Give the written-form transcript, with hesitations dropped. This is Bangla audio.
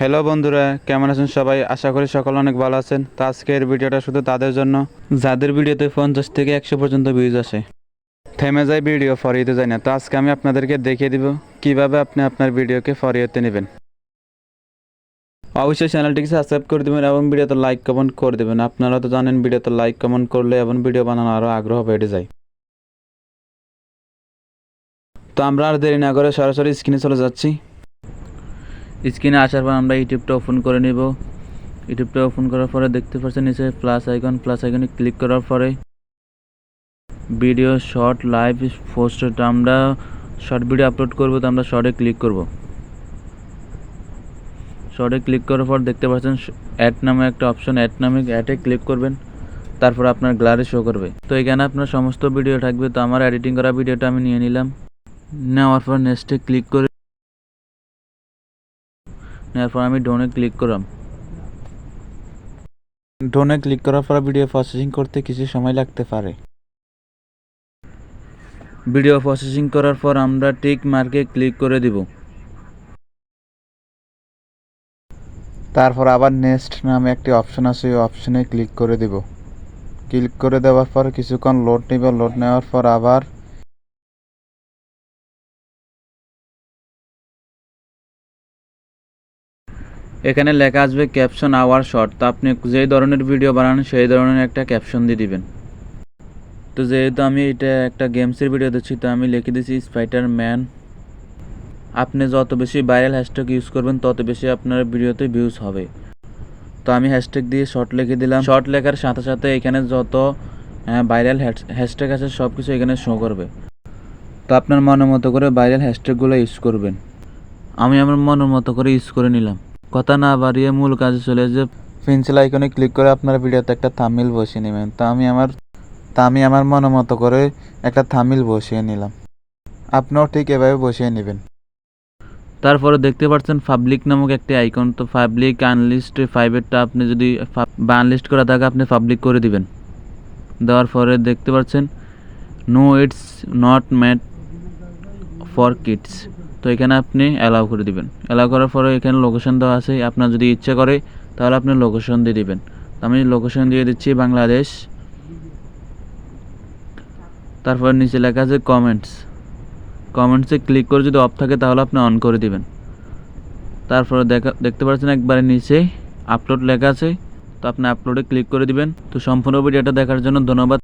হ্যালো বন্ধুরা, কেমন আছেন সবাই? আশা করি সকলে অনেক ভালো আছেন। তো আজকের ভিডিওটা শুধু তাদের জন্য যাদের ভিডিওতে 50 থেকে 100 পর্যন্ত ভিউজ আসে, থেমে যায় ভিডিও, ফরিয়েতে যায় না। তো আজকে আমি আপনাদেরকে দেখিয়ে দিব কিভাবে আপনি আপনার ভিডিওকে ফরিয়েতে নেবেন। অবশ্যই চ্যানেলটিকে সাবস্ক্রাইব করে দেবেন এবং ভিডিওতে লাইক কমেন্ট করে দেবেন। আপনারা তো জানেন ভিডিওতে লাইক কমেন্ট করলে এবং ভিডিও বানানো আরও আগ্রহ বেড়ে যায়। তো আমরা আর দেরি না করে সরাসরি স্ক্রিনে চলে যাচ্ছি। স্ক্রিনে আসার পর আমরা ইউটিউবটা ওপেন করে নিব। ইউটিউবটা ওপেন করার পরে দেখতে পাচ্ছেন নিচে প্লাস আইকনে ক্লিক করার পরে ভিডিও, শর্ট, লাইভ, পোস্ট, আমরা শর্ট ভিডিও আপলোড করব। তো আমরা শর্টে ক্লিক করব। শর্টে ক্লিক করার পর দেখতে পাচ্ছেন অ্যাড নামে একটা অপশন, অ্যাডে ক্লিক করবেন। তারপর আপনার গ্যালারি শো করবে। তো এখানে আপনার সমস্ত ভিডিও থাকবে। তো আমার এডিটিং করা ভিডিওটা আমি নিয়ে নিলাম। নেওয়ার পর নেক্সটে ক্লিক করে নেওয়ার পর আমি ডোনে ক্লিক করলাম। ডোনে ক্লিক করার পর ভিডিও প্রসেসিং করতে কিছু সময় লাগতে পারে। ভিডিও প্রসেসিং করার পর আমরা টিক মার্কে ক্লিক করে দিব। তারপর আবার নেক্সট নামে একটি অপশন আছে, ওই অপশনে ক্লিক করে দিব। ক্লিক করে দেওয়ার পর কিছুক্ষণ লোড নেব। লোড নেওয়ার পর আবার এখানে লেখা আসবে ক্যাপশন আওয়ার শর্ট। তো আপনি যেই ধরনের ভিডিও বানান সেই ধরনের একটা ক্যাপশন দিয়ে দিবেন। তো যেহেতু আমি এটা একটা গেমসের ভিডিও দিচ্ছি, তো আমি লিখে দিচ্ছি স্পাইডারম্যান। আপনি যত বেশি ভাইরাল হ্যাশট্যাগ ইউজ করবেন তত বেশি আপনার ভিডিওতে ভিউজ হবে। তো আমি হ্যাশট্যাগ দিয়ে শর্ট লিখে দিলাম। শর্ট লেখার সাথে সাথে এখানে যত ভাইরাল হ্যাশট্যাগ আছে সব কিছু এখানে শো করবে। তো আপনার মনের মতো করে ভাইরাল হ্যাশট্যাগুলো ইউজ করবেন। আমি আমার মনের মতো করে ইউজ করে নিলাম। কথা না বাড়িয়ে মূল কাজে চলে যে পেন্সিল আইকনে ক্লিক করে আপনার ভিডিওতে একটা থাম্বনেল বসিয়ে নেবেন। তো আমি আমার মনের মতো করে একটা থাম্বনেল বসিয়ে নিলাম। আপনিও ঠিক এভাবে বসিয়ে নেবেন। তারপরে দেখতে পাচ্ছেন পাবলিক নামক একটি আইকন। তো পাবলিক আনলিস্ট 5-এরটা আপনি যদি আনলিস্ট করা থাকে আপনি পাবলিক করে দিবেন। দেওয়ার পরে দেখতে পাচ্ছেন no it's not made for kids. তো এখানে আপনি অ্যালাউ করে দিবেন। অ্যালাউ করার পরে এখানে লোকেশন দেওয়া আছে। আপনার যদি ইচ্ছা করে তাহলে আপনি লোকেশন দিয়ে দিবেন। তো আমি লোকেশন দিয়ে দিচ্ছি বাংলাদেশ। তারপর নিচে লেখা আছে কমেন্টসে ক্লিক করে যদি অফ থাকে তাহলে আপনি অন করে দিবেন। তারপরে দেখতে পাচ্ছেন একবারে নিচে আপলোড লেখা আছে। তো আপনি আপলোডে ক্লিক করে দিবেন। তো সম্পূর্ণ ভিডিওটা দেখার জন্য ধন্যবাদ।